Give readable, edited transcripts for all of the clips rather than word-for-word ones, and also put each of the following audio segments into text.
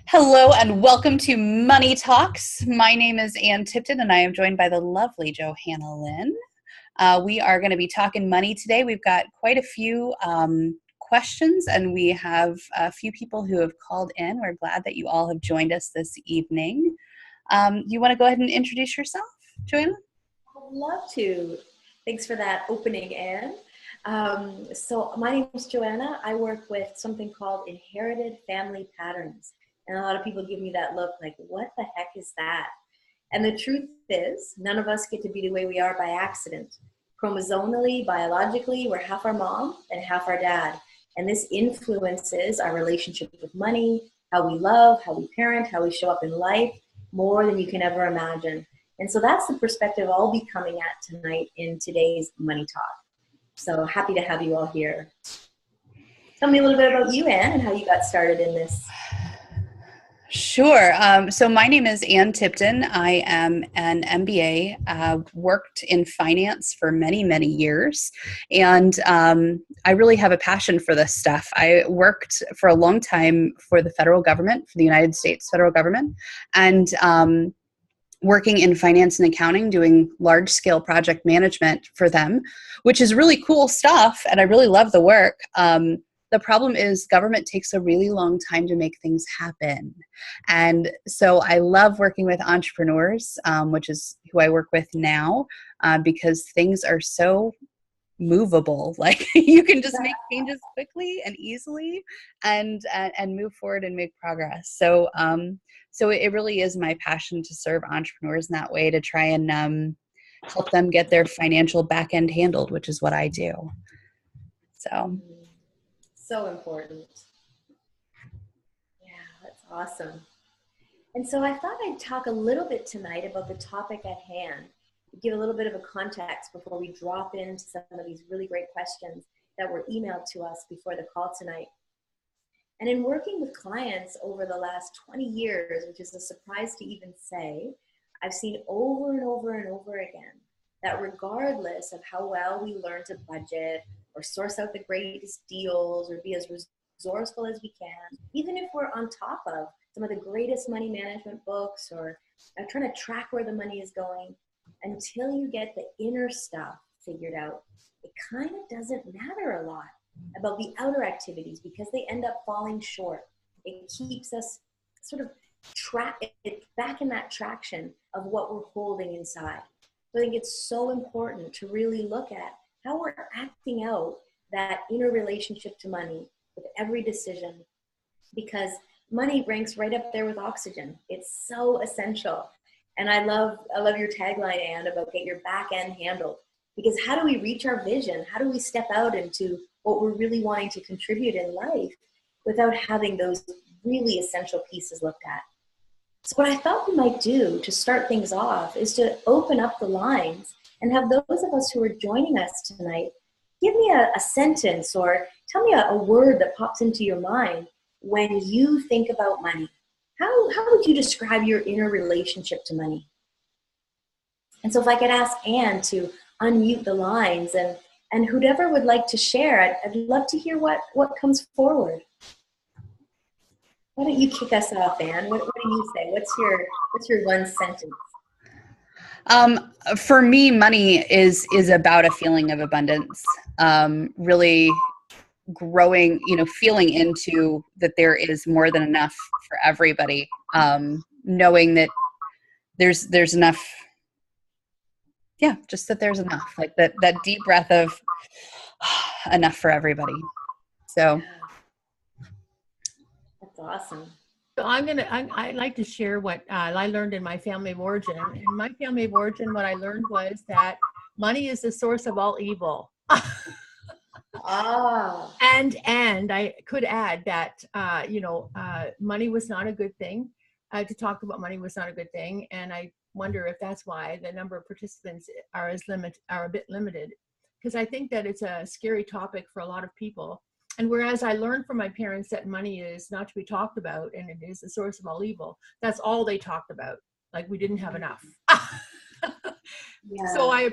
Hello and welcome to Money Talks. My name is Ann Tipton and I am joined by the lovely Johanna Lynn. We are going to be talking money today. We've got quite a few questions and we have a few people who have called in. We're glad that you all have joined us this evening. You want to go ahead and introduce yourself, Johanna? I'd love to. Thanks for that opening, Anne. So my name is Johanna. I work with something called inherited family patterns. And a lot of people give me that look like, what the heck is that? And the truth is, none of us get to be the way we are by accident. Chromosomally, biologically, we're half our mom and half our dad. And this influences our relationship with money, how we love, how we parent, how we show up in life, more than you can ever imagine. And so that's the perspective I'll be coming at tonight in today's Money Talk. So happy to have you all here. Tell me a little bit about you, Anne, and how you got started in this. Sure. So my name is Ann Tipton. I am an MBA, worked in finance for many, many years. And I really have a passion for this stuff. I worked for a long time for the federal government, for the United States federal government, and working in finance and accounting, doing large scale project management for them, which is really cool stuff. And I really love the work. The problem is government takes a really long time to make things happen. And so I love working with entrepreneurs, which is who I work with now, because things are so movable. Like you can just make changes quickly and easily and move forward and make progress. So it really is my passion to serve entrepreneurs in that way, to try and help them get their financial back end handled, which is what I do. So important. Yeah, that's awesome. And so I thought I'd talk a little bit tonight about the topic at hand, give a little bit of a context before we drop into some of these really great questions that were emailed to us before the call tonight. And in working with clients over the last 20 years, which is a surprise to even say, I've seen over and over and over again that regardless of how well we learn to budget or source out the greatest deals or be as resourceful as we can, even if we're on top of some of the greatest money management books or trying to track where the money is going, until you get the inner stuff figured out, it kind of doesn't matter a lot about the outer activities because they end up falling short. It keeps us sort of back in that traction of what we're holding inside. So I think it's so important to really look at how we're acting out that inner relationship to money with every decision, because money ranks right up there with oxygen. It's so essential. And I love your tagline, Anne, about get your back end handled, because how do we reach our vision? How do we step out into what we're really wanting to contribute in life without having those really essential pieces looked at? So what I thought we might do to start things off is to open up the lines and have those of us who are joining us tonight give me a sentence or tell me a word that pops into your mind when you think about money. How would you describe your inner relationship to money? And so if I could ask Anne to unmute the lines and whoever would like to share, I'd love to hear what comes forward. Why don't you kick us off, Anne? What do you say? What's your one sentence? For me, money is about a feeling of abundance, really growing, feeling into that there is more than enough for everybody, knowing that there's enough. Yeah, just that there's enough, like that deep breath of enough for everybody. So that's awesome. So I'd like to share what I learned in my family of origin. In my family of origin, what I learned was that money is the source of all evil. And I could add that, money was not a good thing. To talk about money was not a good thing. And I wonder if that's why the number of participants are a bit limited, because I think that it's a scary topic for a lot of people. And whereas I learned from my parents that money is not to be talked about and it is the source of all evil, that's all they talked about. Like we didn't have enough. Yeah. So I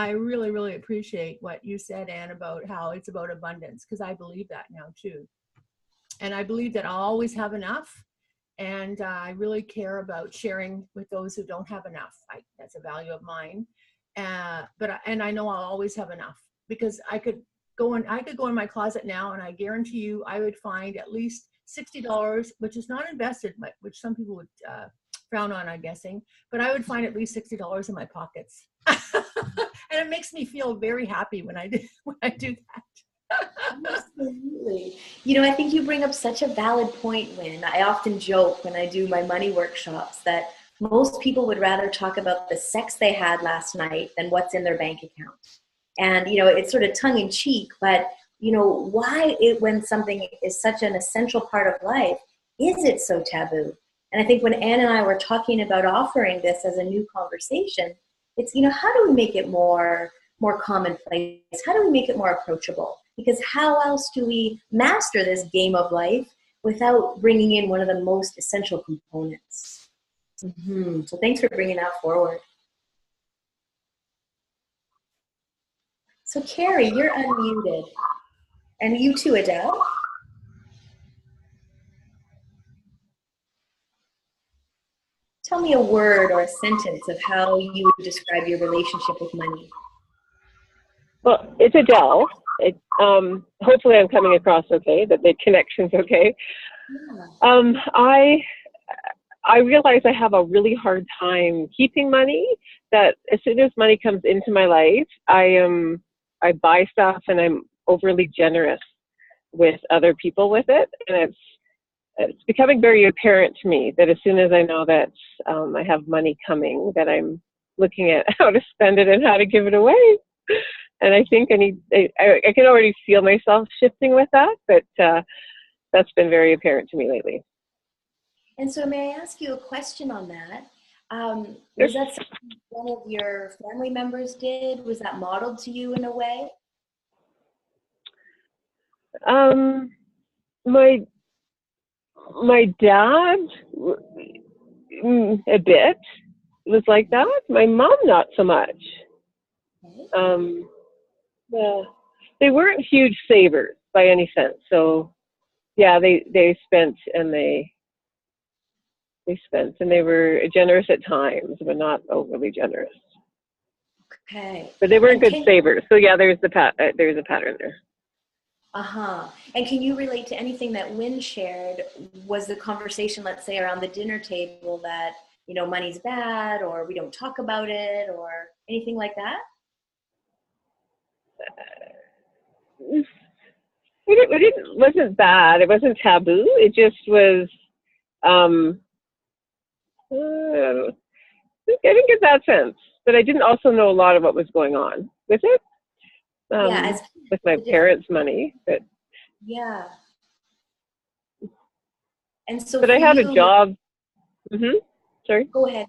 really, really appreciate what you said, Anne, about how it's about abundance, because I believe that now too. And I believe that I'll always have enough. And I really care about sharing with those who don't have enough. That's a value of mine. And I know I'll always have enough, because I could go in my closet now, and I guarantee you I would find at least $60, which is not invested, which some people would frown on, I'm guessing, but I would find at least $60 in my pockets. And it makes me feel very happy when I do that. Absolutely. You know, I think you bring up such a valid point, Lynn. I often joke when I do my money workshops that most people would rather talk about the sex they had last night than what's in their bank account. And, you know, it's sort of tongue in cheek, but, you know, when something is such an essential part of life, is it so taboo? And I think when Anne and I were talking about offering this as a new conversation, it's, you know, how do we make it more commonplace? How do we make it more approachable? Because how else do we master this game of life without bringing in one of the most essential components? So thanks for bringing that forward. So Carrie, you're unmuted. And you too, Adele. Tell me a word or a sentence of how you would describe your relationship with money. Well, it's Adele. Hopefully I'm coming across okay, that the connection's okay. Yeah. I realize I have a really hard time keeping money, that as soon as money comes into my life, I buy stuff and I'm overly generous with other people with it. And it's becoming very apparent to me that as soon as I know that I have money coming, that I'm looking at how to spend it and how to give it away. And I think I can already feel myself shifting with that, but that's been very apparent to me lately. And so may I ask you a question on that? Was that something one of your family members did? Was that modeled to you in a way? My dad, a bit, was like that. My mom, not so much. Okay. They weren't huge savers by any sense. So, yeah, they spent and they were generous at times, but not overly generous. Okay. But they weren't good savers. So yeah, there's a pattern there. And can you relate to anything that Lynn shared? Was the conversation, let's say, around the dinner table that, you know, money's bad, or we don't talk about it, or anything like that? It wasn't bad. It wasn't taboo. It just was. I didn't get that sense, but I didn't also know a lot of what was going on with it. With my parents' money, but yeah. And so, but I had a job. Sorry. Go ahead.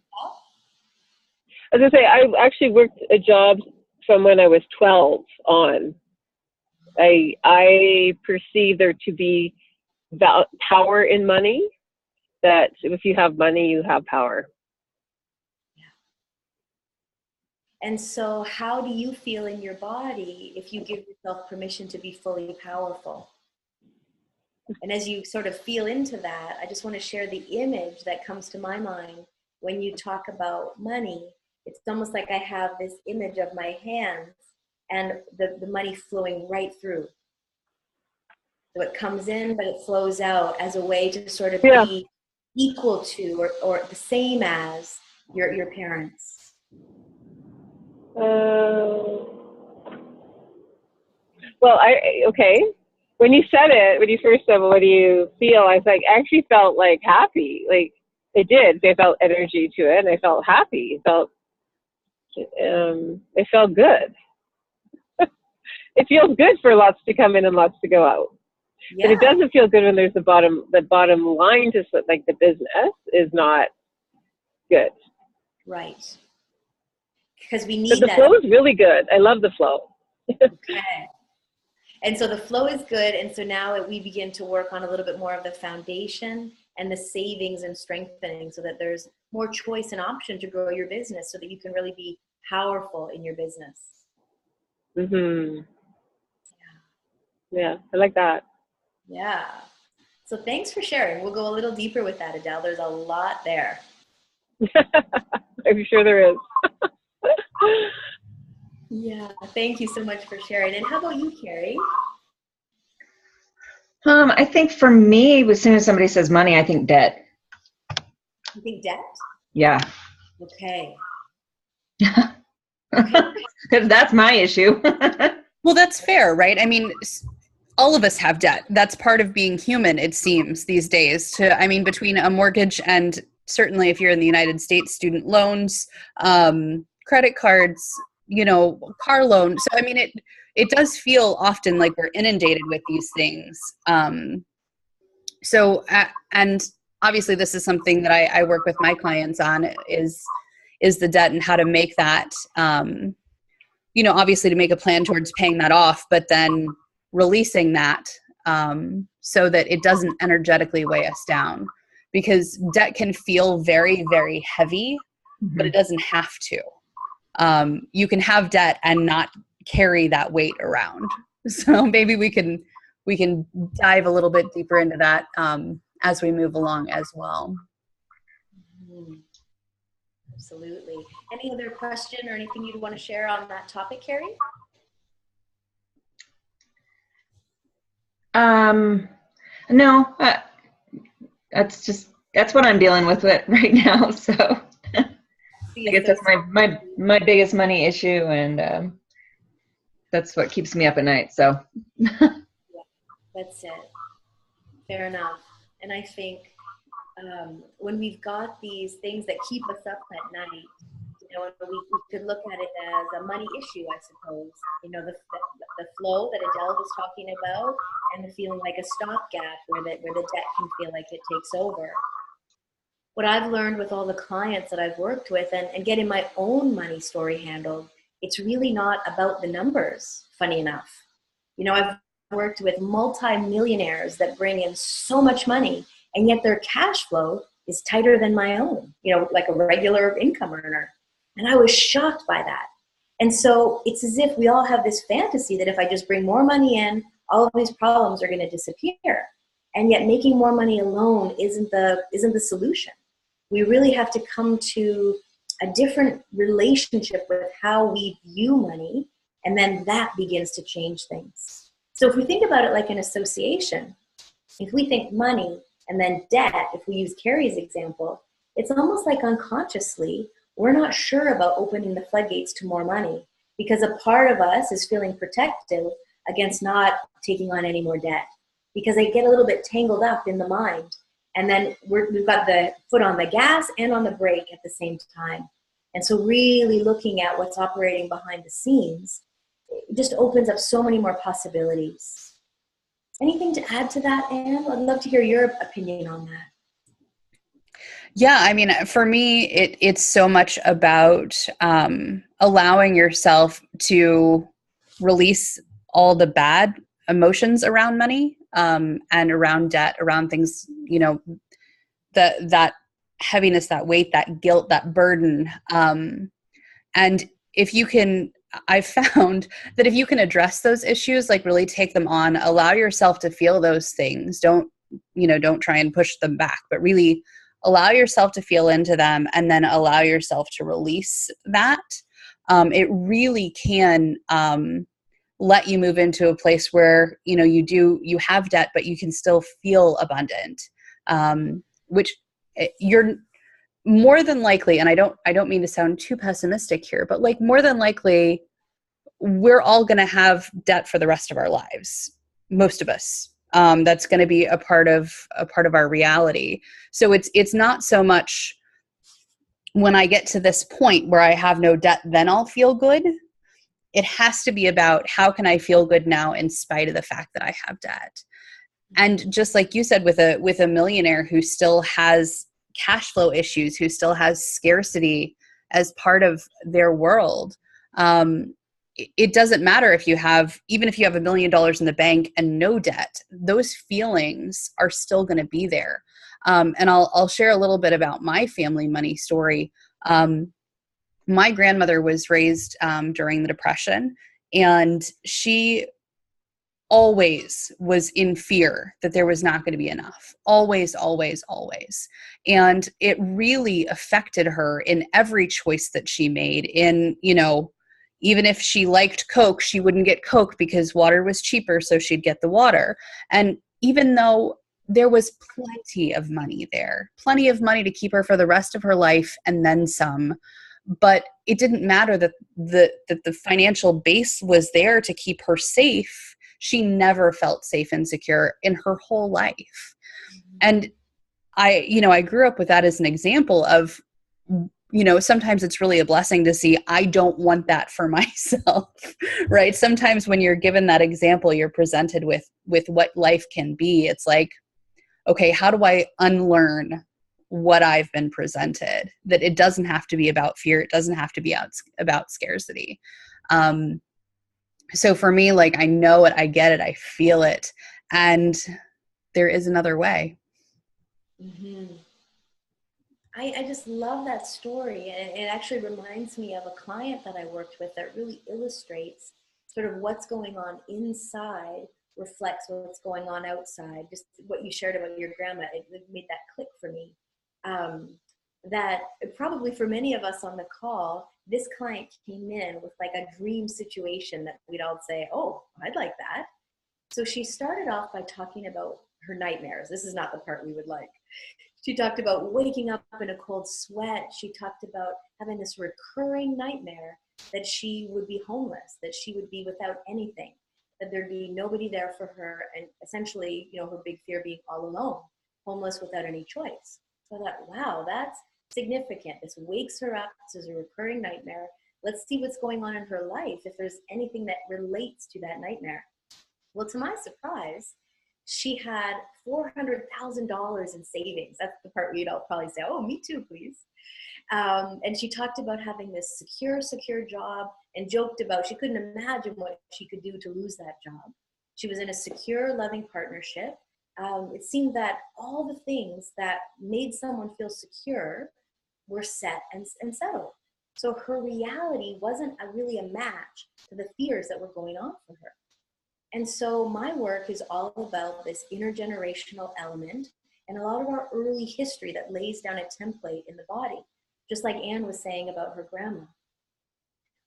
As I say, I actually worked a job from when I was 12 on. I perceive there to be power in money. That if you have money, you have power. And so how do you feel in your body if you give yourself permission to be fully powerful? And as you sort of feel into that, I just want to share the image that comes to my mind when you talk about money. It's almost like I have this image of my hands and the money flowing right through. So it comes in, but it flows out as a way to sort of be equal to or the same as your parents. Well, okay. When you said it, when you first said, well, what do you feel? I was like, I actually felt like happy. Like it did. I felt energy to it, and I felt happy. It felt good. It feels good for lots to come in and lots to go out. Yeah. But it doesn't feel good when there's the bottom line to like the business is not good. Right. Because we need that. But the flow is really good. I love the flow. Okay. And so the flow is good. And so now we begin to work on a little bit more of the foundation and the savings and strengthening so that there's more choice and option to grow your business so that you can really be powerful in your business. Yeah, I like that. Yeah. So thanks for sharing. We'll go a little deeper with that, Adele. There's a lot there. I'm sure there is. Yeah, thank you so much for sharing. And how about you, Carrie? I think for me, as soon as somebody says money, I think debt. You think debt? Yeah. Okay. Because that's my issue. Well, that's fair, right? I mean, all of us have debt. That's part of being human, it seems, these days. Between a mortgage and certainly if you're in the United States, student loans, credit cards, car loans. So, it does feel often like we're inundated with these things. And obviously this is something that I work with my clients on is the debt and how to make that, obviously to make a plan towards paying that off, but then releasing that so that it doesn't energetically weigh us down, because debt can feel very, very heavy, but it doesn't have to. You can have debt and not carry that weight around. So maybe we can dive a little bit deeper into that as we move along as well. Absolutely. Any other question or anything you'd want to share on that topic, Carrie? No, that's what I'm dealing with it right now. So I guess that's my biggest money issue, and that's what keeps me up at night. So yeah, that's it. Fair enough. And I think when we've got these things that keep us up at night, we could look at it as a money issue, I suppose. The flow that Adele was talking about, and the feeling like a stopgap where the debt can feel like it takes over. What I've learned with all the clients that I've worked with and getting my own money story handled, it's really not about the numbers, funny enough. I've worked with multi-millionaires that bring in so much money, and yet their cash flow is tighter than my own, like a regular income earner. And I was shocked by that. And so it's as if we all have this fantasy that if I just bring more money in, all of these problems are going to disappear. And yet making more money alone isn't the solution. We really have to come to a different relationship with how we view money, and then that begins to change things. So if we think about it like an association, if we think money and then debt, if we use Carrie's example, it's almost like unconsciously we're not sure about opening the floodgates to more money, because a part of us is feeling protective against not taking on any more debt, because they get a little bit tangled up in the mind. And then we've got the foot on the gas and on the brake at the same time. And so really looking at what's operating behind the scenes, it just opens up so many more possibilities. Anything to add to that, Anne? I'd love to hear your opinion on that. Yeah, for me, it's so much about allowing yourself to release all the bad emotions around money and around debt, around things, that heaviness, that weight, that guilt, that burden. And if you can, I've found that if you can address those issues, like really take them on, allow yourself to feel those things. Don't try and push them back, but really allow yourself to feel into them, and then allow yourself to release that. It really can let you move into a place where, you have debt, but you can still feel abundant, which you're more than likely, and I don't mean to sound too pessimistic here, but like more than likely, we're all going to have debt for the rest of our lives. Most of us. That's going to be a part of our reality. So it's not so much when I get to this point where I have no debt, then I'll feel good. It has to be about how can I feel good now in spite of the fact that I have debt. And just like you said, with a millionaire who still has cash flow issues, who still has scarcity as part of their world, it doesn't matter even if you have $1 million in the bank and no debt, those feelings are still going to be there. And I'll share a little bit about my family money story. My grandmother was raised during the Depression, and she always was in fear that there was not going to be enough. Always, always, always. And it really affected her in every choice that she made. In, you know, even if she liked Coke, she wouldn't get Coke because water was cheaper, so she'd get the water. And even though there was plenty of money there, plenty of money to keep her for the rest of her life and then some, but it didn't matter that the financial base was there to keep her safe. She never felt safe and secure in her whole life. And I grew up with that as an example of, sometimes it's really a blessing to see, I don't want that for myself, right? Sometimes when you're given that example, you're presented with what life can be. It's like, okay, how do I unlearn what I've been presented? That it doesn't have to be about fear. It doesn't have to be about scarcity. So for me, like, I know it, I get it, I feel it, and there is another way. Mm-hmm. I just love that story. And it actually reminds me of a client that I worked with that really illustrates sort of what's going on inside reflects what's going on outside. Just what you shared about your grandma, it made that click for me. That probably for many of us on the call, this client came in with like a dream situation that we'd all say, oh, I'd like that. So she started off by talking about her nightmares. This is not the part we would like. She talked about waking up in a cold sweat. She talked about having this recurring nightmare that she would be homeless, that she would be without anything, that there'd be nobody there for her, and essentially, her big fear being all alone, homeless without any choice. So I thought, wow, that's significant. This wakes her up. This is a recurring nightmare. Let's see what's going on in her life, if there's anything that relates to that nightmare. Well, to my surprise, she had $400,000 in savings. That's the part we'd all probably say, oh, me too, please. And she talked about having this secure job and joked about she couldn't imagine what she could do to lose that job. She was in a secure, loving partnership. It seemed that all the things that made someone feel secure were set and settled. So her reality wasn't really a match to the fears that were going on for her. And so my work is all about this intergenerational element and a lot of our early history that lays down a template in the body, just like Anne was saying about her grandma.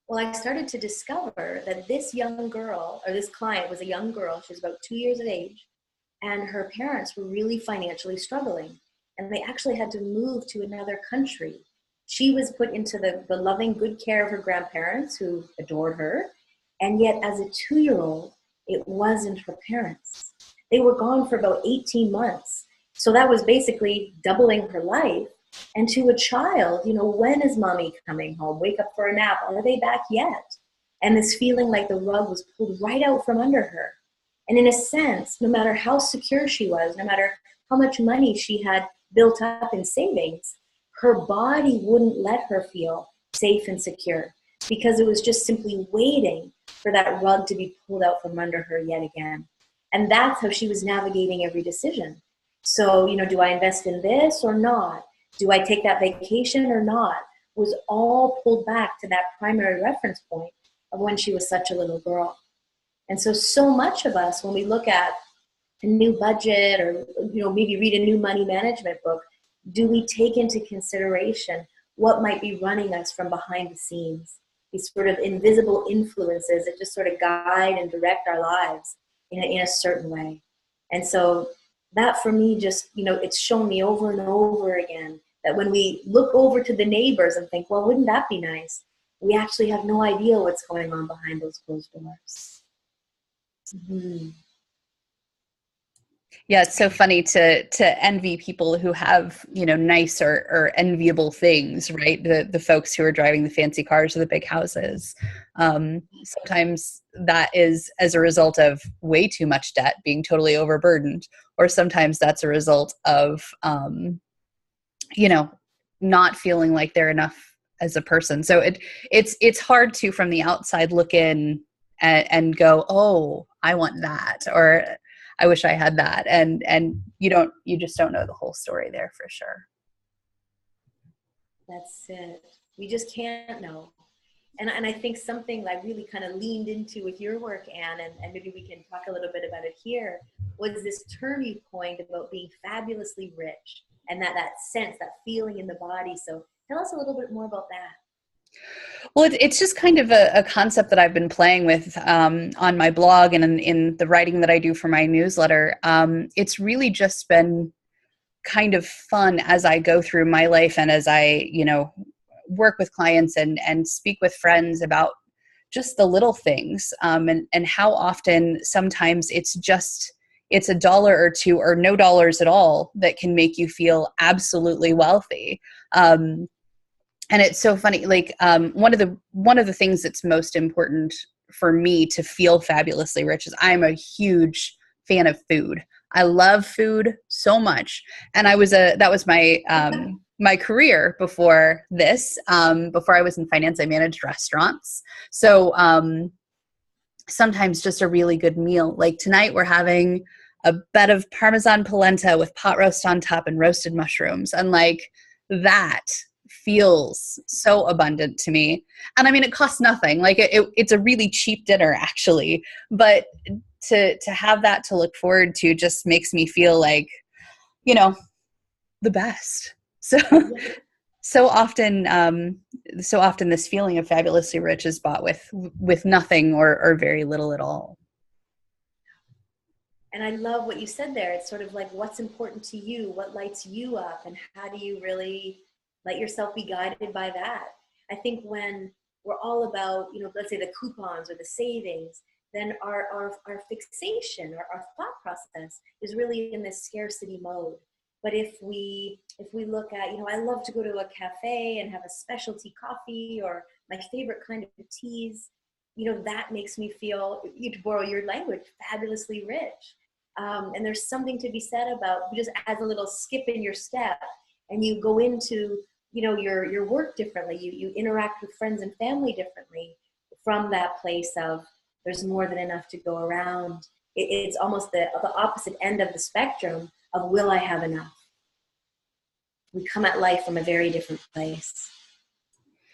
Well, I started to discover that this young girl, or this client was a young girl, she was about 2 years of age, and her parents were really financially struggling. And they actually had to move to another country. She was put into the loving, good care of her grandparents who adored her. And yet as a 2-year-old, it wasn't her parents. They were gone for about 18 months. So that was basically doubling her life. And to a child, when is mommy coming home? Wake up for a nap. Are they back yet? And this feeling like the rug was pulled right out from under her. And in a sense, no matter how secure she was, no matter how much money she had built up in savings, her body wouldn't let her feel safe and secure because it was just simply waiting for that rug to be pulled out from under her yet again. And that's how she was navigating every decision. So, do I invest in this or not? Do I take that vacation or not? Was all pulled back to that primary reference point of when she was such a little girl. And so much of us, when we look at a new budget or, maybe read a new money management book, do we take into consideration what might be running us from behind the scenes? These sort of invisible influences that just sort of guide and direct our lives in a certain way. And so that for me just, it's shown me over and over again that when we look over to the neighbors and think, well, wouldn't that be nice? We actually have no idea what's going on behind those closed doors. Mm-hmm. Yeah, it's so funny to envy people who have, nice or enviable things, right? The folks who are driving the fancy cars or the big houses. Sometimes that is as a result of way too much debt, being totally overburdened, or sometimes that's a result of, not feeling like they're enough as a person. So it's hard to, from the outside, look in and go, oh, I want that, or I wish I had that. And you just don't know the whole story there for sure. That's it. We just can't know. And I think something I really kind of leaned into with your work, Anne, and maybe we can talk a little bit about it here, was this term you coined about being fabulously rich, and that sense, that feeling in the body. So tell us a little bit more about that. Well, it's just kind of a concept that I've been playing with on my blog and in the writing that I do for my newsletter. It's really just been kind of fun as I go through my life and as I, work with clients and speak with friends about just the little things, and how often sometimes it's a dollar or two or no dollars at all that can make you feel absolutely wealthy. And it's so funny, like one of the things that's most important for me to feel fabulously rich is I'm a huge fan of food. I love food so much, and that was my my career before this. Before I was in finance, I managed restaurants. So sometimes just a really good meal. Like tonight, we're having a bed of Parmesan polenta with pot roast on top and roasted mushrooms, and like that feels so abundant to me. And I mean, it costs nothing. Like it's a really cheap dinner actually, but to have that to look forward to just makes me feel like, the best. So often this feeling of fabulously rich is bought with nothing or very little at all. And I love what you said there. It's sort of like, what's important to you, what lights you up, and how do you really let yourself be guided by that? I think when we're all about, let's say the coupons or the savings, then our fixation, our thought process is really in this scarcity mode. But if we look at, I love to go to a cafe and have a specialty coffee or my favorite kind of teas, that makes me feel, to borrow your language, fabulously rich. And there's something to be said about just as a little skip in your step, and you go into, your work differently. You interact with friends and family differently from that place of there's more than enough to go around. It's almost the opposite end of the spectrum of will I have enough? We come at life from a very different place.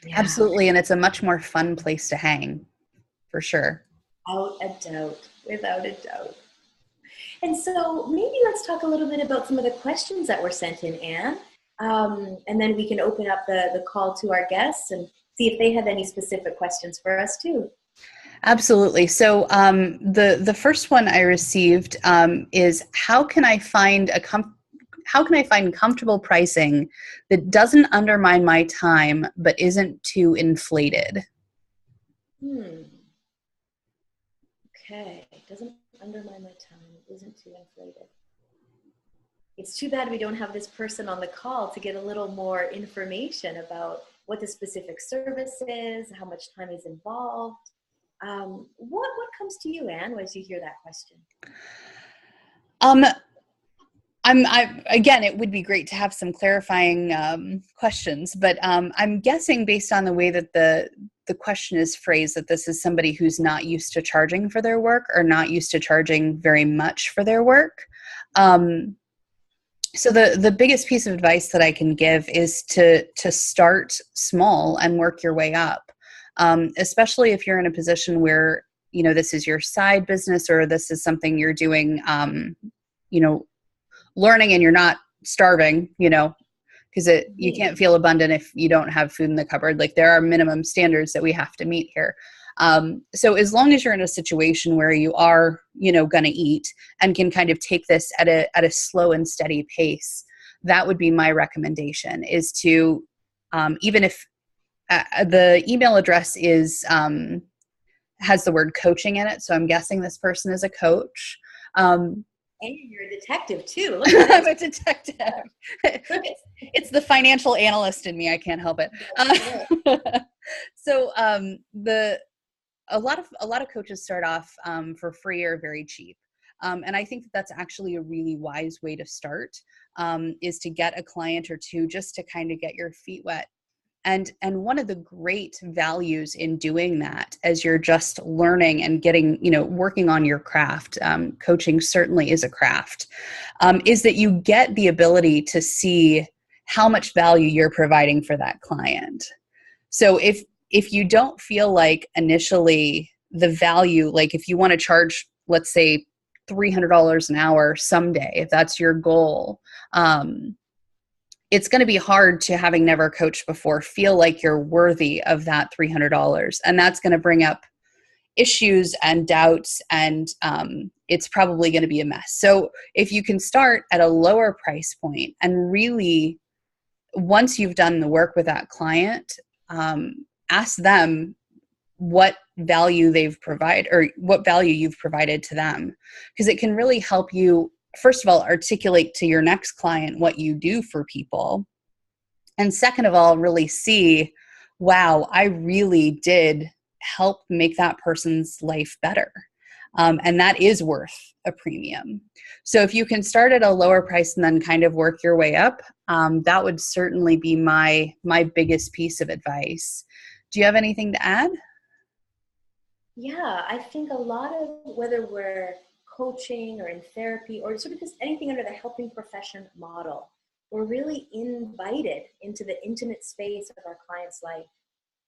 Yeah. Absolutely. And it's a much more fun place to hang, for sure. Without a doubt. And so maybe let's talk a little bit about some of the questions that were sent in, Anne. And then we can open up the call to our guests and see if they have any specific questions for us too. Absolutely. So the first one I received is how can I find comfortable pricing that doesn't undermine my time but isn't too inflated? Okay, doesn't undermine my time, isn't too inflated. It's too bad we don't have this person on the call to get a little more information about what the specific service is, how much time is involved. What comes to you, Anne, as you hear that question? Again, it would be great to have some clarifying questions, but I'm guessing based on the way that the question is phrased that this is somebody who's not used to charging for their work or not used to charging very much for their work. So the biggest piece of advice that I can give is to start small and work your way up, especially if you're in a position where, this is your side business or this is something you're doing, learning and you're not starving, because you can't feel abundant if you don't have food in the cupboard. Like there are minimum standards that we have to meet here. So as long as you're in a situation where you are, going to eat and can kind of take this at a slow and steady pace, that would be my recommendation is to, even if the email address is, has the word coaching in it. So I'm guessing this person is a coach. And you're a detective too. Look at I'm a detective. It's the financial analyst in me. I can't help it. So a lot of coaches start off for free or very cheap. And I think that's actually a really wise way to start, is to get a client or two just to kind of get your feet wet. And one of the great values in doing that as you're just learning and getting, working on your craft, coaching certainly is a craft, is that you get the ability to see how much value you're providing for that client. So if if you don't feel like initially the value, like if you want to charge, let's say $300 an hour someday, if that's your goal, it's going to be hard to, having never coached before, feel like you're worthy of that $300. And that's going to bring up issues and doubts, and it's probably going to be a mess. So if you can start at a lower price point and really, once you've done the work with that client, ask them what value they've provided, or what value you've provided to them, because it can really help you, first of all, articulate to your next client what you do for people. And second of all, really see, wow, I really did help make that person's life better. And that is worth a premium. So if you can start at a lower price and then kind of work your way up, that would certainly be my biggest piece of advice. Do you have anything to add? Yeah, I think a lot of, whether we're coaching or in therapy or sort of just anything under the helping profession model, we're really invited into the intimate space of our client's life.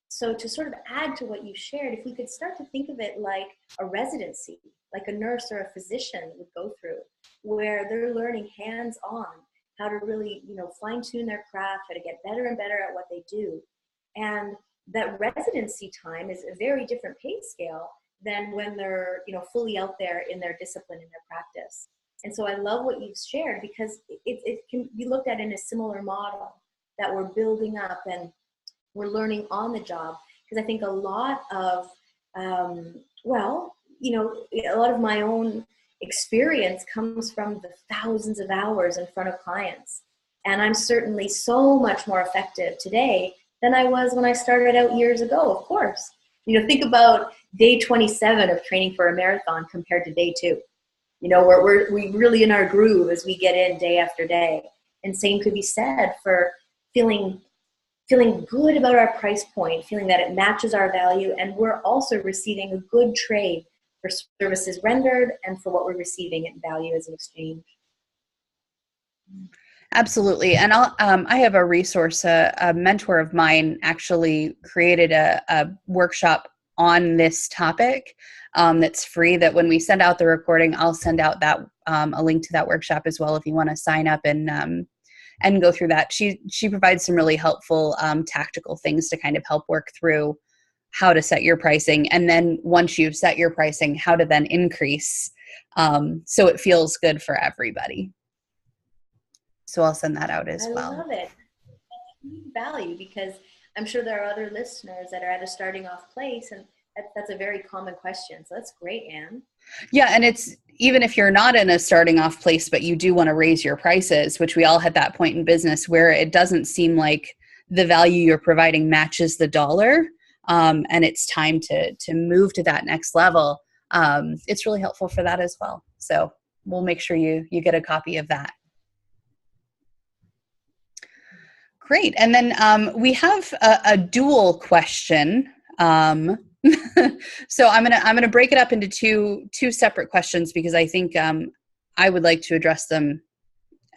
So to sort of add to what you shared, if we could start to think of it like a residency, like a nurse or a physician would go through, where they're learning hands-on how to really, fine-tune their craft, how to get better and better at what they do. And that residency time is a very different pay scale than when they're, fully out there in their discipline, in their practice. And so I love what you've shared, because it can be looked at in a similar model, that we're building up and we're learning on the job. Because I think a lot of, a lot of my own experience comes from the thousands of hours in front of clients. And I'm certainly so much more effective today than I was when I started out years ago, of course. Think about day 27 of training for a marathon compared to day 2. We're really in our groove as we get in day after day. And same could be said for feeling good about our price point, feeling that it matches our value, and we're also receiving a good trade for services rendered and for what we're receiving in value as an exchange. Absolutely. And I have a resource, a mentor of mine actually created a workshop on this topic that's free, that when we send out the recording, I'll send out that a link to that workshop as well if you want to sign up and go through that. She provides some really helpful tactical things to kind of help work through how to set your pricing. And then once you've set your pricing, how to then increase so it feels good for everybody. So I'll send that out as well. I love it. Value, because I'm sure there are other listeners that are at a starting off place, and that's a very common question. So that's great, Anne. Yeah, and it's, even if you're not in a starting off place, but you do want to raise your prices, which we all hit that point in business where it doesn't seem like the value you're providing matches the dollar, and it's time to move to that next level. It's really helpful for that as well. So we'll make sure you get a copy of that. Great. And then we have a dual question. So I'm gonna break it up into two separate questions, because I think I would like to address them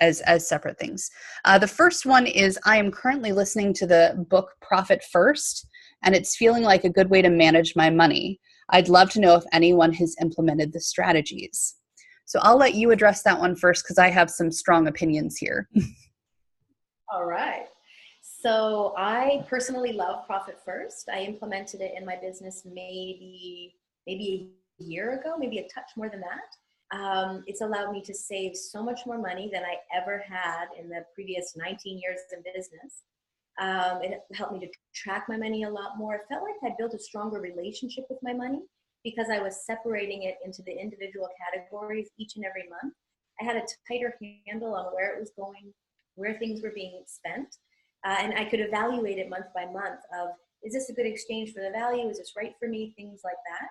as separate things. The first one is, I am currently listening to the book Profit First, and it's feeling like a good way to manage my money. I'd love to know if anyone has implemented the strategies. So I'll let you address that one first, because I have some strong opinions here. All right. So I personally love Profit First. I implemented it in my business maybe a year ago, maybe a touch more than that. It's allowed me to save so much more money than I ever had in the previous 19 years in business. It helped me to track my money a lot more. It felt like I built a stronger relationship with my money, because I was separating it into the individual categories each and every month. I had a tighter handle on where it was going, where things were being spent. And I could evaluate it month by month of, is this a good exchange for the value? Is this right for me? Things like that.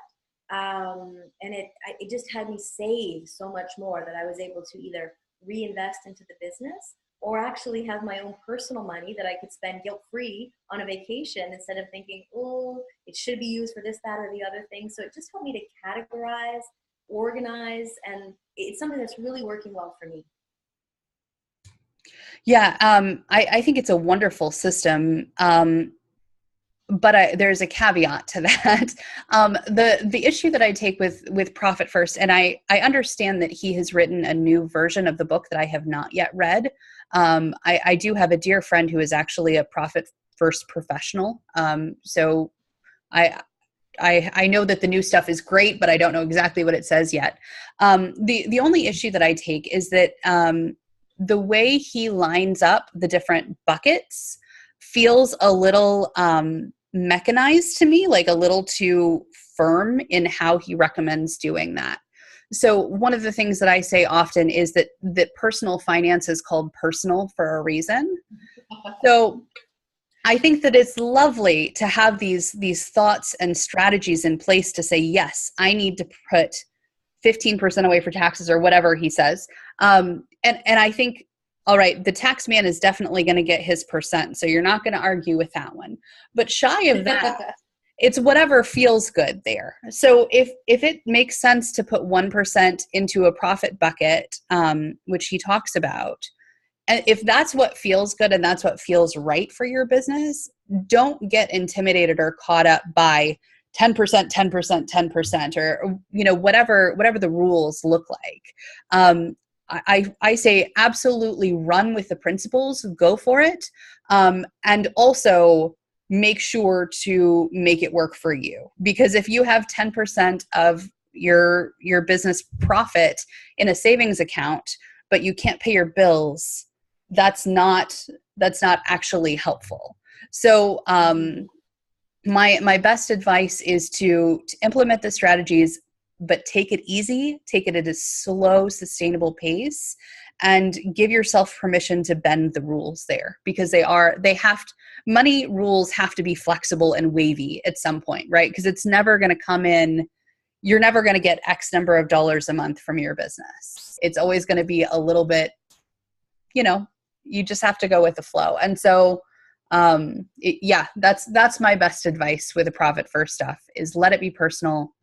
And it just had me save so much more, that I was able to either reinvest into the business or actually have my own personal money that I could spend guilt-free on a vacation, instead of thinking, oh, it should be used for this, that, or the other thing. So it just helped me to categorize, organize, and it's something that's really working well for me. Yeah, I think it's a wonderful system. there's a caveat to that. The issue that I take with Profit First, and I understand that he has written a new version of the book that I have not yet read. I do have a dear friend who is actually a Profit First professional. So I know that the new stuff is great, but I don't know exactly what it says yet. The only issue that I take is that the way he lines up the different buckets feels a little mechanized to me, like a little too firm in how he recommends doing that. So one of the things that I say often is that personal finance is called personal for a reason. So I think that it's lovely to have these thoughts and strategies in place to say, yes, I need to put 15% away for taxes or whatever he says. And I think, all right, the tax man is definitely going to get his percent. So you're not going to argue with that one. But shy of that, it's whatever feels good there. So if it makes sense to put 1% into a profit bucket, which he talks about, and if that's what feels good and that's what feels right for your business, don't get intimidated or caught up by 10%, 10%, 10%, or whatever the rules look like. I say absolutely run with the principles, go for it, and also make sure to make it work for you. Because if you have 10% of your business profit in a savings account, but you can't pay your bills, that's not actually helpful. So my best advice is to implement the strategies, but take it easy, take it at a slow, sustainable pace, and give yourself permission to bend the rules there, because money rules have to be flexible and wavy at some point, right? Because it's never going to come in. You're never going to get X number of dollars a month from your business. It's always going to be a little bit, you just have to go with the flow. And so, that's my best advice with the Profit First stuff is let it be personal,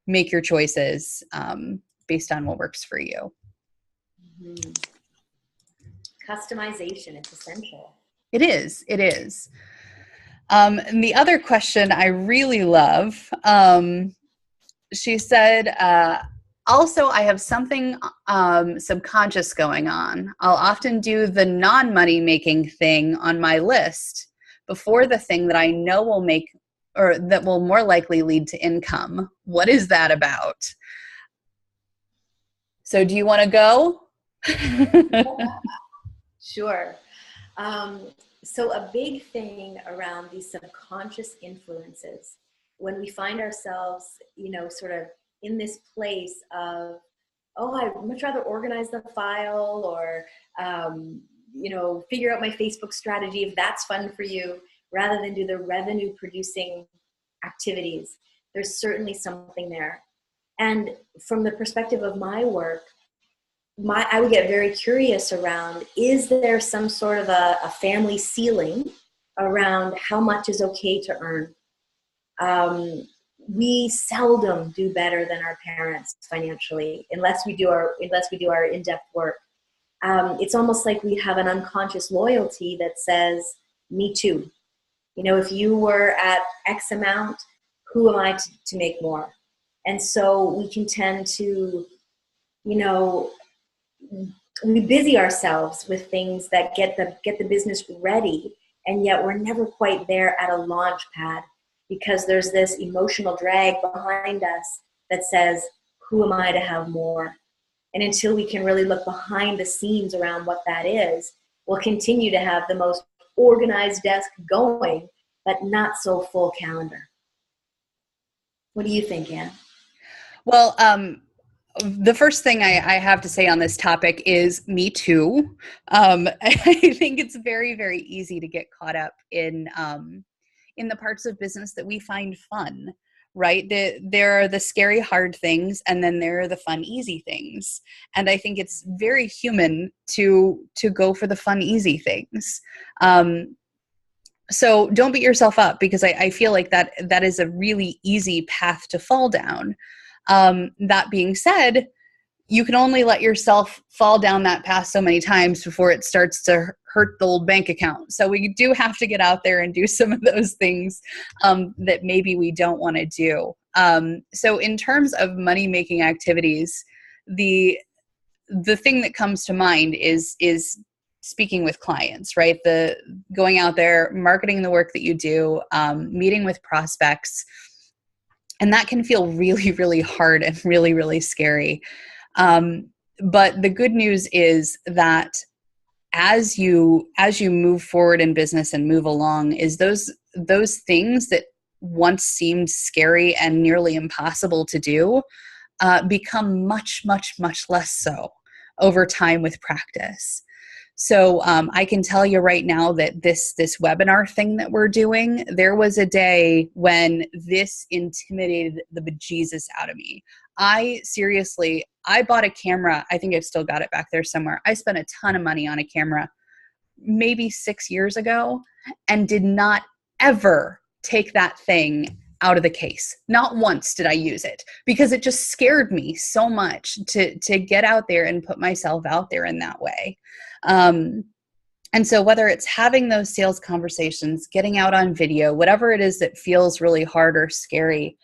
make your choices based on what works for you. Mm-hmm. Customization, it's essential. It is. And the other question I really love, she said, also, I have something subconscious going on. I'll often do the non-money making thing on my list before the thing that I know will make or that will more likely lead to income. What is that about? So do you want to go? Sure. So a big thing around these subconscious influences, when we find ourselves, sort of in this place of, I'd much rather organize the file or, figure out my Facebook strategy if that's fun for you, rather than do the revenue producing activities. There's certainly something there. And from the perspective of my work, I would get very curious around, is there some sort of a family ceiling around how much is okay to earn? We seldom do better than our parents financially, unless we do our in-depth work. It's almost like we have an unconscious loyalty that says, me too. If you were at X amount, who am I to make more? And so we can tend to, we busy ourselves with things that get the business ready, and yet we're never quite there at a launch pad, because there's this emotional drag behind us that says, who am I to have more? And until we can really look behind the scenes around what that is, we'll continue to have the most organized desk going, but not so full calendar. What do you think, Anne? Well, the first thing I have to say on this topic is me too. I think it's very, very easy to get caught up in the parts of business that we find fun, right? There are the scary, hard things, and then there are the fun, easy things. And I think it's very human to go for the fun, easy things. So don't beat yourself up, because I feel like that is a really easy path to fall down. That being said, you can only let yourself fall down that path so many times before it starts to hurt the old bank account. So we do have to get out there and do some of those things that maybe we don't want to do. So in terms of money-making activities, the thing that comes to mind is speaking with clients, right? The going out there, marketing the work that you do, meeting with prospects, and that can feel really, really hard and really, really scary. But the good news is that as you move forward in business and move along, is those things that once seemed scary and nearly impossible to do become much, much, much less so over time with practice. So I can tell you right now that this webinar thing that we're doing, there was a day when this intimidated the bejesus out of me. I bought a camera. I think I've still got it back there somewhere. I spent a ton of money on a camera maybe 6 years ago and did not ever take that thing out of the case. Not once did I use it because it just scared me so much to get out there and put myself out there in that way. And so whether it's having those sales conversations, getting out on video, whatever it is that feels really hard or scary,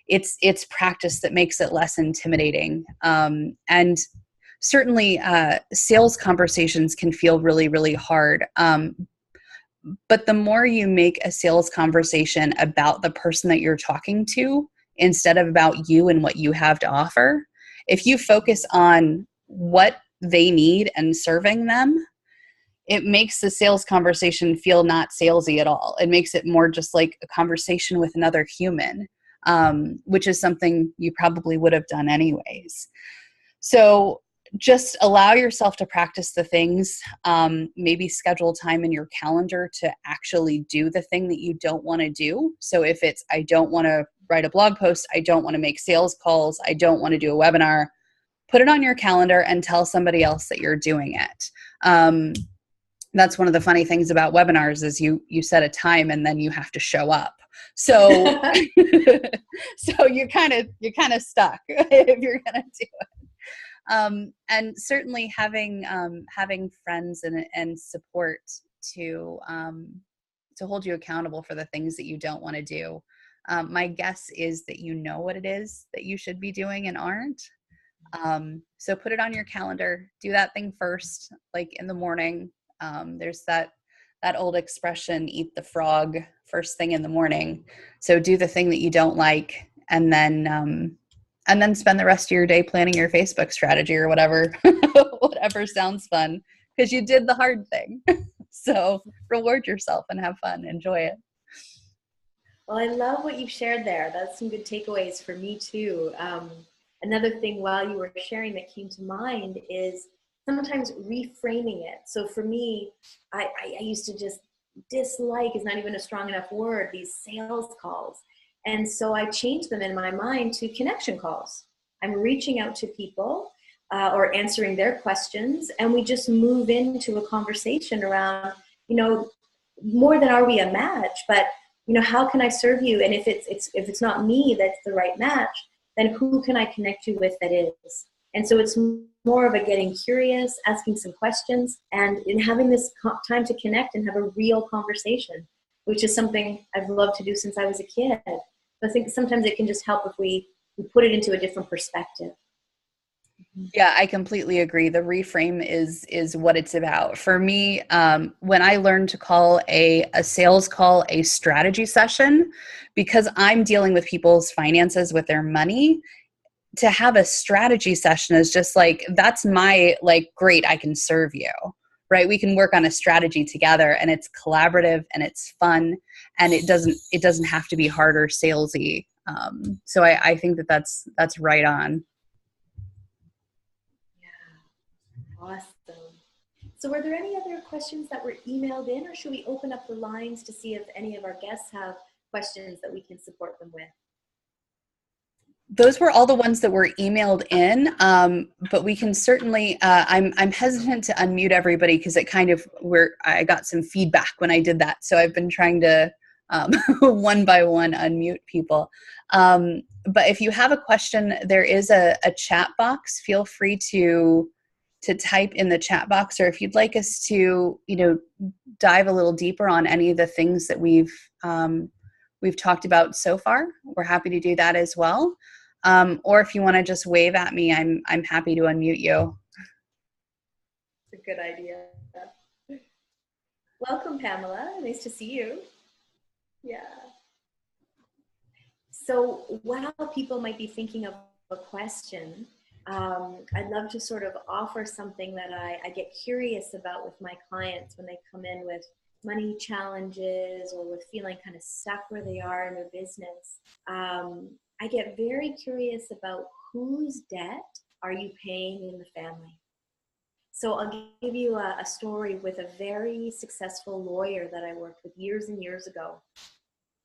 it's practice that makes it less intimidating. And certainly sales conversations can feel really, really hard. But the more you make a sales conversation about the person that you're talking to instead of about you and what you have to offer, if you focus on what they need and serving them, it makes the sales conversation feel not salesy at all. It makes it more just like a conversation with another human, which is something you probably would have done anyways. So just allow yourself to practice the things, maybe schedule time in your calendar to actually do the thing that you don't want to do. So if it's, I don't want to write a blog post, I don't want to make sales calls, I don't want to do a webinar, put it on your calendar and tell somebody else that you're doing it. That's one of the funny things about webinars is you set a time and then you have to show up. So, so you're kind of stuck if you're going to do it. And certainly having friends and support to hold you accountable for the things that you don't want to do. My guess is that you know what it is that you should be doing and aren't. So put it on your calendar, do that thing first, like in the morning. There's that old expression, eat the frog first thing in the morning. So do the thing that you don't like, and then spend the rest of your day planning your Facebook strategy or whatever, whatever sounds fun, because you did the hard thing. So reward yourself and have fun, enjoy it. Well, I love what you've shared there. That's some good takeaways for me too. Another thing while you were sharing that came to mind is sometimes reframing it. So for me, I used to just dislike, is not even a strong enough word, these sales calls. And so I changed them in my mind to connection calls. I'm reaching out to people or answering their questions, and we just move into a conversation around, more than are we a match, but how can I serve you? And if it's not me that's the right match, then who can I connect you with that is? And so it's more of a getting curious, asking some questions, and in having this time to connect and have a real conversation, which is something I've loved to do since I was a kid. I think sometimes it can just help if we put it into a different perspective. Yeah, I completely agree. The reframe is what it's about. For me, when I learned to call a sales call a strategy session, because I'm dealing with people's finances with their money, to have a strategy session is just like, that's my, great, I can serve you, right? We can work on a strategy together, and it's collaborative and it's fun, and it doesn't have to be hard or salesy. So I think that's right on. Yeah, awesome. So were there any other questions that were emailed in, or should we open up the lines to see if any of our guests have questions that we can support them with? Those were all the ones that were emailed in, but we can certainly, I'm hesitant to unmute everybody because it I got some feedback when I did that. So I've been trying to one by one unmute people. but if you have a question, there is a chat box. Feel free to type in the chat box, or if you'd like us to, dive a little deeper on any of the things that we've talked about so far, we're happy to do that as well. Or if you want to just wave at me, I'm happy to unmute you. It's a good idea. Welcome, Pamela. Nice to see you. Yeah. So while people might be thinking of a question, I'd love to sort of offer something that I get curious about with my clients when they come in with money challenges or with feeling kind of stuck where they are in their business. I get very curious about whose debt are you paying in the family? So I'll give you a story with a very successful lawyer that I worked with years and years ago.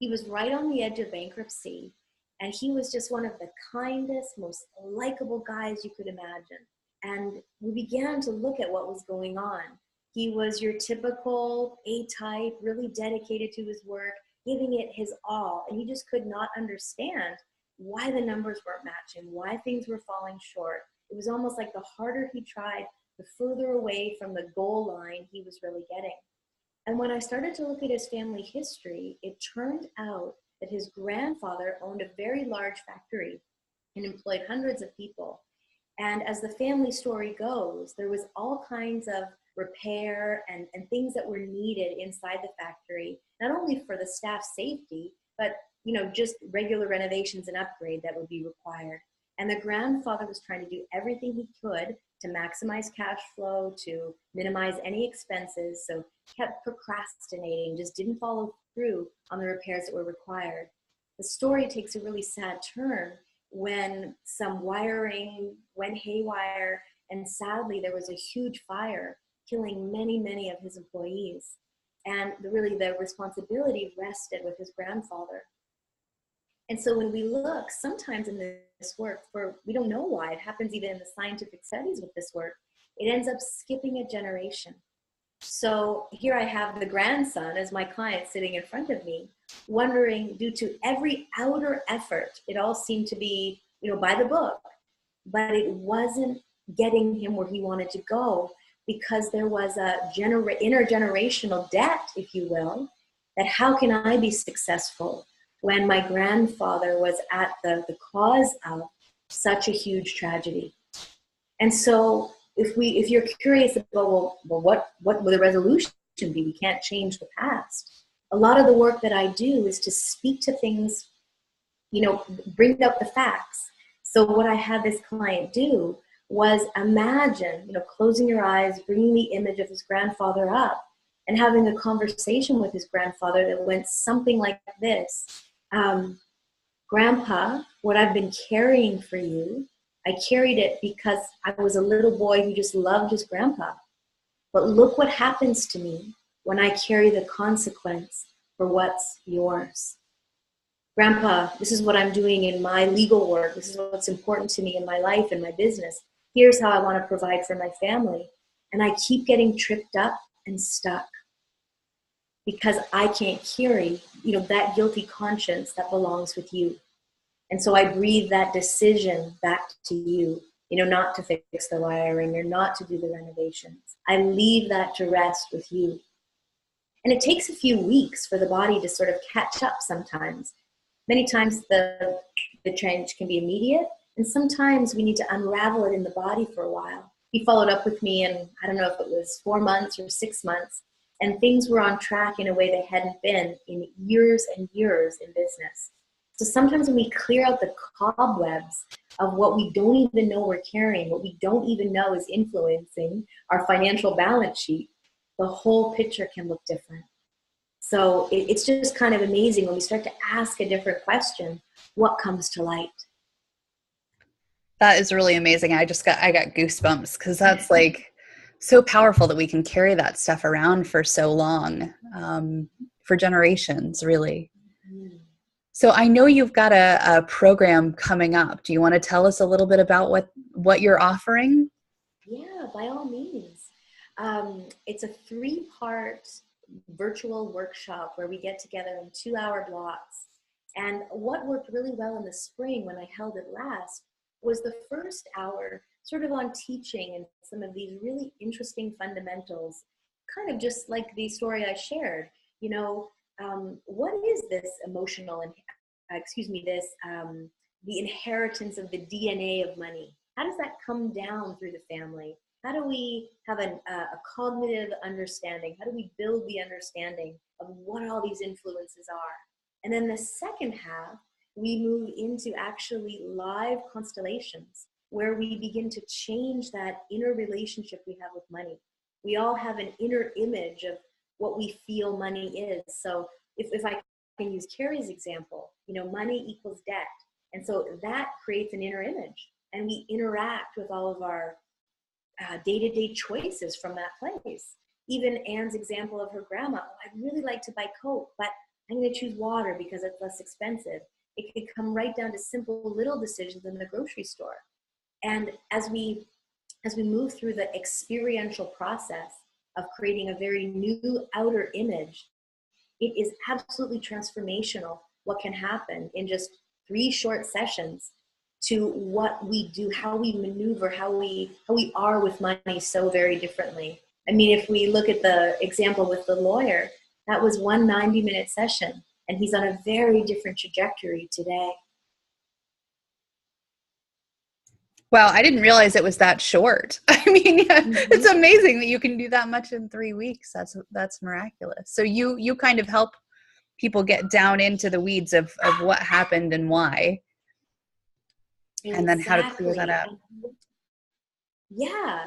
He was right on the edge of bankruptcy, and he was just one of the kindest, most likable guys you could imagine. And we began to look at what was going on. He was your typical A-type, really dedicated to his work, giving it his all. And he just could not understand why the numbers weren't matching, why things were falling short. It was almost like the harder he tried, the further away from the goal line he was really getting. And when I started to look at his family history, it turned out that his grandfather owned a very large factory and employed hundreds of people. And as the family story goes, there was all kinds of repair and things that were needed inside the factory, not only for the staff's safety, but just regular renovations and upgrade that would be required. And the grandfather was trying to do everything he could to maximize cash flow, to minimize any expenses, so kept procrastinating, just didn't follow through on the repairs that were required. The story takes a really sad turn when some wiring went haywire, and sadly there was a huge fire killing many, many of his employees. And really the responsibility rested with his grandfather. And so when we look, sometimes in this work, we don't know why, it happens even in the scientific studies with this work, it ends up skipping a generation. So here I have the grandson as my client sitting in front of me, wondering, due to every outer effort, it all seemed to be, by the book, but it wasn't getting him where he wanted to go, because there was a intergenerational debt, if you will, that how can I be successful when my grandfather was at the cause of such a huge tragedy. And so if you're curious about, what will the resolution be? We can't change the past. A lot of the work that I do is to speak to things, bring up the facts. So what I had this client do was imagine, closing your eyes, bringing the image of his grandfather up, and having a conversation with his grandfather that went something like this. Grandpa, what I've been carrying for you, I carried it because I was a little boy who just loved his grandpa. But look what happens to me when I carry the consequence for what's yours. Grandpa, this is what I'm doing in my legal work. This is what's important to me in my life and my business. Here's how I want to provide for my family. And I keep getting tripped up and stuck, because I can't carry, that guilty conscience that belongs with you. And so I breathe that decision back to you, not to fix the wiring or not to do the renovations. I leave that to rest with you. And it takes a few weeks for the body to sort of catch up sometimes. Many times the change can be immediate, and sometimes we need to unravel it in the body for a while. He followed up with me, and I don't know if it was 4 months or 6 months, and things were on track in a way they hadn't been in years and years in business. So sometimes when we clear out the cobwebs of what we don't even know we're carrying, what we don't even know is influencing our financial balance sheet, the whole picture can look different. So it's just kind of amazing when we start to ask a different question, what comes to light? That is really amazing. I got goosebumps, because that's like so powerful that we can carry that stuff around for so long, for generations, really. So I know you've got a program coming up. Do you want to tell us a little bit about what you're offering? Yeah, by all means. It's a 3-part virtual workshop where we get together in 2-hour blocks. And what worked really well in the spring when I held it last was the first hour sort of on teaching and some of these really interesting fundamentals, kind of just like the story I shared. You know, what is this emotional and the inheritance of the DNA of money? How does that come down through the family? How do we have a cognitive understanding? How do we build the understanding of what all these influences are? And then the second half, we move into actually live constellations where we begin to change that inner relationship we have with money. We all have an inner image of what we feel money is. So if I can use Carrie's example, you know, money equals debt. And so that creates an inner image, and we interact with all of our day-to-day choices from that place. Even Anne's example of her grandma, oh, I'd really like to buy Coke, but I'm going to choose water because it's less expensive. It could come right down to simple little decisions in the grocery store. And as we move through the experiential process of creating a very new outer image, it is absolutely transformational what can happen in just 3 short sessions to what we do, how we maneuver, how we are with money so very differently. I mean, if we look at the example with the lawyer, that was one 90-minute session, and he's on a very different trajectory today. Wow, I didn't realize it was that short. I mean, it's amazing that you can do that much in 3 weeks. That's miraculous. So you kind of help people get down into the weeds of what happened and why, and then how to clear that up. Yeah,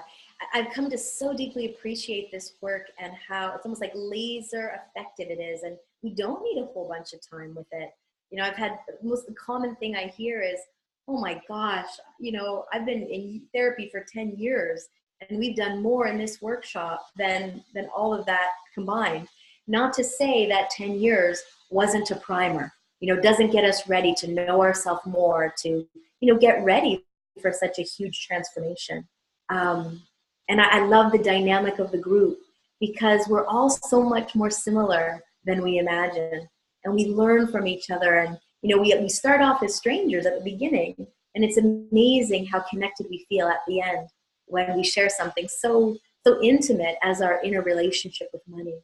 I've come to so deeply appreciate this work and how it's almost like laser effective it is, and we don't need a whole bunch of time with it. You know, I've had the most common thing I hear is, oh my gosh, you know, I've been in therapy for 10 years and we've done more in this workshop than all of that combined. Not to say that 10 years wasn't a primer, you know, doesn't get us ready to know ourselves more, to, you know, get ready for such a huge transformation. And I love the dynamic of the group because we're all so much more similar than we imagine. And we learn from each other. And, you know, we start off as strangers at the beginning. And it's amazing how connected we feel at the end when we share something so intimate as our inner relationship with money.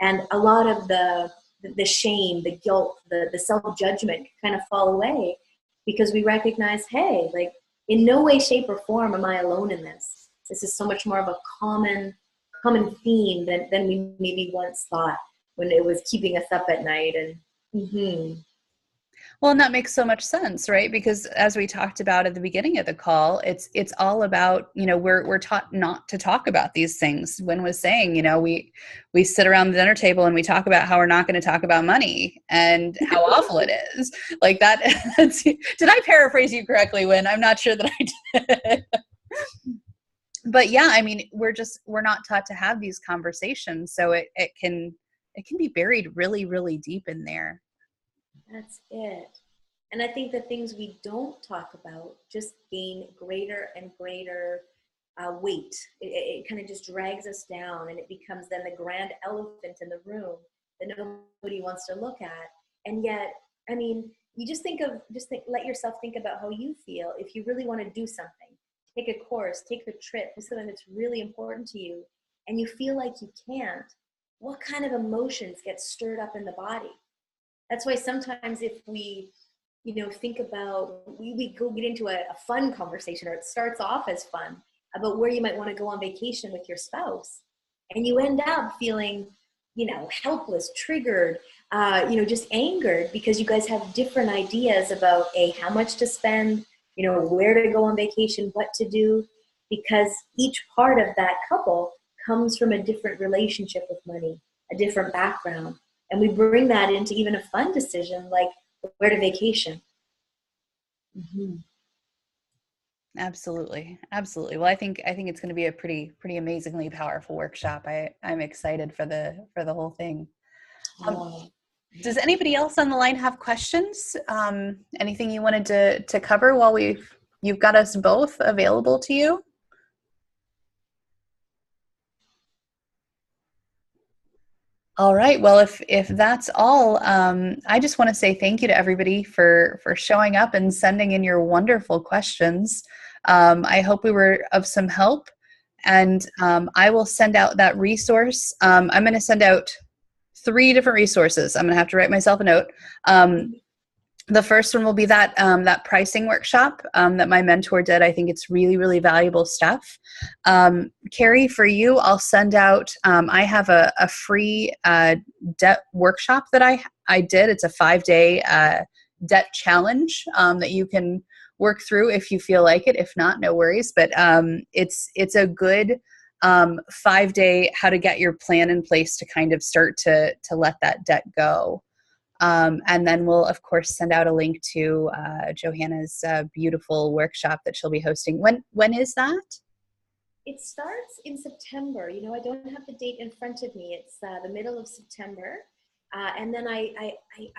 And a lot of the shame, the guilt, the self-judgment kind of fall away because we recognize, hey, like, in no way, shape, or form am I alone in this. This is so much more of a common theme than we maybe once thought when it was keeping us up at night. And Well, and that makes so much sense, right? Because as we talked about at the beginning of the call, it's all about, you know, we're taught not to talk about these things. Wynn was saying, you know, we sit around the dinner table and we talk about how we're not going to talk about money and how awful it is. Like that. Did I paraphrase you correctly, Wynn? I'm not sure that I did. But yeah, I mean, we're not taught to have these conversations, so it can be buried really, really deep in there. That's it. And I think the things we don't talk about just gain greater and greater weight. It kind of just drags us down, and it becomes then the grand elephant in the room that nobody wants to look at. And yet, I mean, you let yourself think about how you feel. If you really want to do something, take a course, take the trip, do something that's really important to you, and you feel like you can't, what kind of emotions get stirred up in the body? That's why sometimes if we, you know, think about, we go get into a fun conversation, or it starts off as fun, about where you might want to go on vacation with your spouse. And you end up feeling, you know, helpless, triggered, you know, just angered because you guys have different ideas about how much to spend, you know, where to go on vacation, what to do, because each part of that couple comes from a different relationship with money, a different background. And we bring that into even a fun decision like where to vacation. Mm-hmm. Absolutely. Well, I think it's going to be a pretty amazingly powerful workshop. I'm excited for the whole thing. Does anybody else on the line have questions? Anything you wanted to cover while you've got us both available to you? All right. Well, if that's all, I just want to say thank you to everybody for showing up and sending in your wonderful questions. I hope we were of some help, and I will send out that resource. I'm going to send out 3 different resources. I'm going to have to write myself a note. The first one will be that that pricing workshop that my mentor did. I think it's really, really valuable stuff. Carrie, for you, I'll send out, I have a free debt workshop that I did. It's a 5-day debt challenge that you can work through if you feel like it. If not, no worries. But it's a good 5-day how to get your plan in place to kind of start to let that debt go. And then we'll, of course, send out a link to Johanna's beautiful workshop that she'll be hosting. When is that? It starts in September. You know, I don't have the date in front of me. It's the middle of September. And then I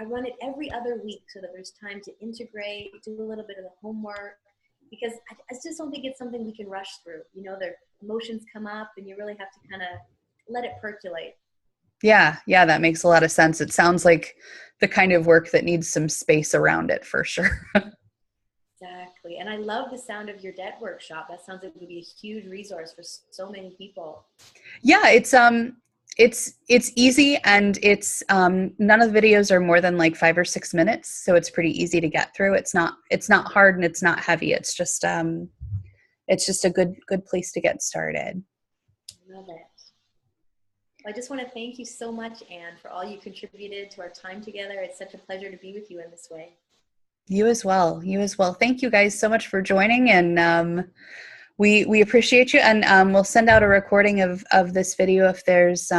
run it every other week so that there's time to integrate, do a little bit of the homework, because I just don't think it's something we can rush through. You know, the emotions come up and you really have to kind of let it percolate. Yeah, that makes a lot of sense. It sounds like the kind of work that needs some space around it for sure. Exactly. And I love the sound of your debt workshop. That sounds like it would be a huge resource for so many people. Yeah, it's easy, and it's none of the videos are more than like 5 or 6 minutes, so it's pretty easy to get through. It's not hard and it's not heavy. It's just a good place to get started. Love it. I just want to thank you so much, Anne, for all you contributed to our time together. It's such a pleasure to be with you in this way. You as well. Thank you guys so much for joining, and we appreciate you. And we'll send out a recording of this video if there's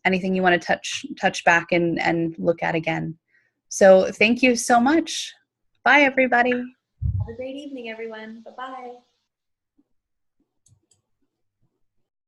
anything you want to touch back and look at again. So thank you so much. Bye, everybody. Have a great evening, everyone. Bye-bye.